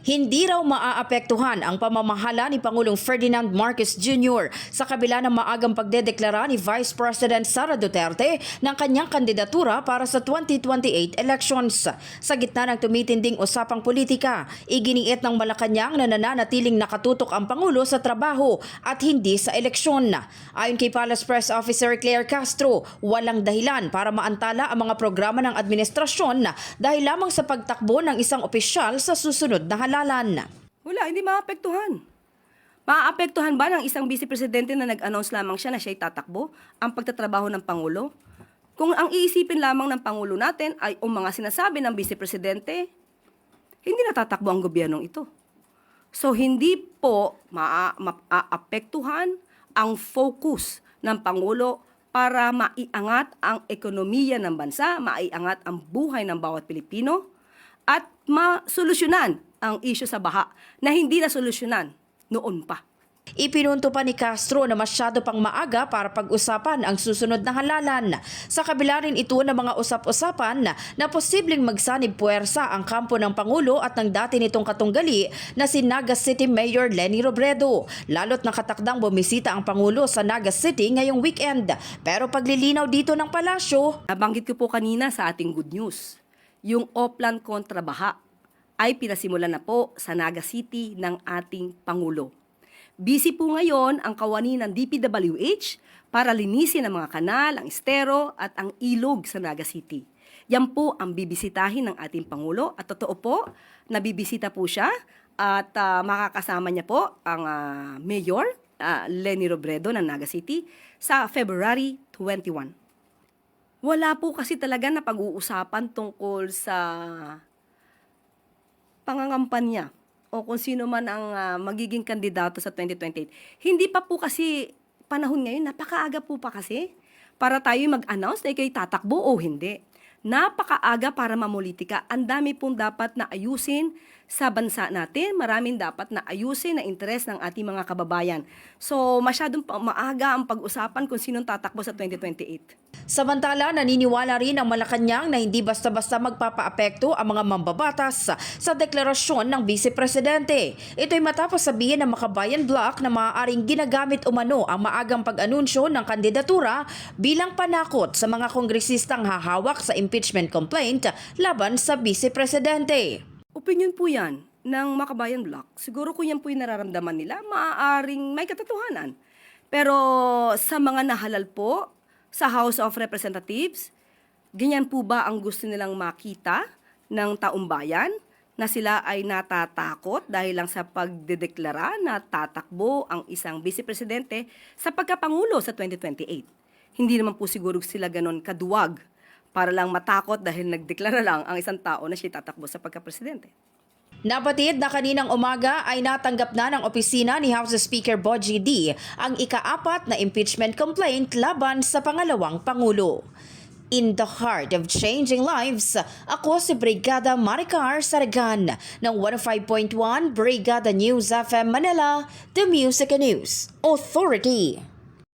Hindi raw maaapektuhan ang pamamahala ni Pangulong Ferdinand Marcos Jr. sa kabila ng maagang pagdedeklara ni Vice President Sara Duterte ng kanyang kandidatura para sa 2028 elections. Sa gitna ng tumitinding usapang politika, iginiit ng Malacanang na nananatiling nakatutok ang Pangulo sa trabaho at hindi sa eleksyon. Ayon kay Palace Press Officer Claire Castro, walang dahilan para maantala ang mga programa ng administrasyon dahil lamang sa pagtakbo ng isang opisyal sa susunod na halalan. Wala, hindi maapektuhan. Maapektuhan ba ng isang vice presidente na nag-announce lamang siya na siya'y tatakbo ang pagtatrabaho ng Pangulo? Kung ang iisipin lamang ng Pangulo natin ay ang mga sinasabi ng vice presidente, hindi natatakbo ang gobyernong ito. So, hindi po maapektuhan ang focus ng Pangulo para maiangat ang ekonomiya ng bansa, maiangat ang buhay ng bawat Pilipino, at masolusyonan ang issue sa baha na hindi nasolusyonan noon pa. Ipinunto pa ni Castro na masyado pang maaga para pag-usapan ang susunod na halalan. Sa kabila rin ito ng mga usap-usapan na posibleng magsanib puwersa ang kampo ng Pangulo at ng dati nitong katunggali na si Naga City Mayor Leni Robredo. Lalo't nakatakdang bumisita ang Pangulo sa Naga City ngayong weekend. Pero paglilinaw dito ng palasyo, nabanggit ko po kanina sa ating good news, yung Oplan kontra baha ay pinasimulan na po sa Naga City ng ating Pangulo. Busy po ngayon ang kawani ng DPWH para linisin ang mga kanal, ang estero at ang ilog sa Naga City. Yan po ang bibisitahin ng ating Pangulo at totoo po, nabibisita po siya at makakasama niya po ang Mayor Leni Robredo ng Naga City sa February 21. Wala po kasi talaga na pag-uusapan tungkol sa pangangampanya o kung sino man ang magiging kandidato sa 2028. Hindi pa po kasi panahon ngayon, napakaaga po pa kasi para tayo mag-announce na ikaw'y tatakbo o hindi. Napakaaga para mamulitika. Ang dami pong dapat na ayusin sa bansa natin. Maraming dapat na ayusin na interes ng ating mga kababayan. So, masyadong maaga ang pag-usapan kung sinong tatakbo sa 2028. Samantala, naniniwala rin ang Malacanang na hindi basta-basta magpapaapekto ang mga mambabatas sa deklarasyon ng Vice Presidente. Ito'y matapos sabihin ng Makabayan Bloc na maaaring ginagamit umano ang maagang pag-anunsyo ng kandidatura bilang panakot sa mga kongresistang hahawak sa impeachment complaint laban sa Vice Presidente. Opinion po yan ng Makabayan Bloc. Siguro kung yan po yung nararamdaman nila, maaaring may katotohanan. Pero sa mga nahalal po, sa House of Representatives, ganyan po ba ang gusto nilang makita ng taong bayan na sila ay natatakot dahil lang sa pagdedeklara na tatakbo ang isang vice presidente sa pagkapangulo sa 2028? Hindi naman po siguro sila ganon kaduwag para lang matakot dahil nagdeklara lang ang isang tao na siya tatakbo sa pagkapresidente. Nabatid na kaninang umaga ay natanggap na ng opisina ni House Speaker Bogie D ang ika-4 na impeachment complaint laban sa pangalawang Pangulo. In the heart of changing lives, ako si Brigada Maricar Saragan ng 105.1 Brigada News FM Manila, The Music and News Authority.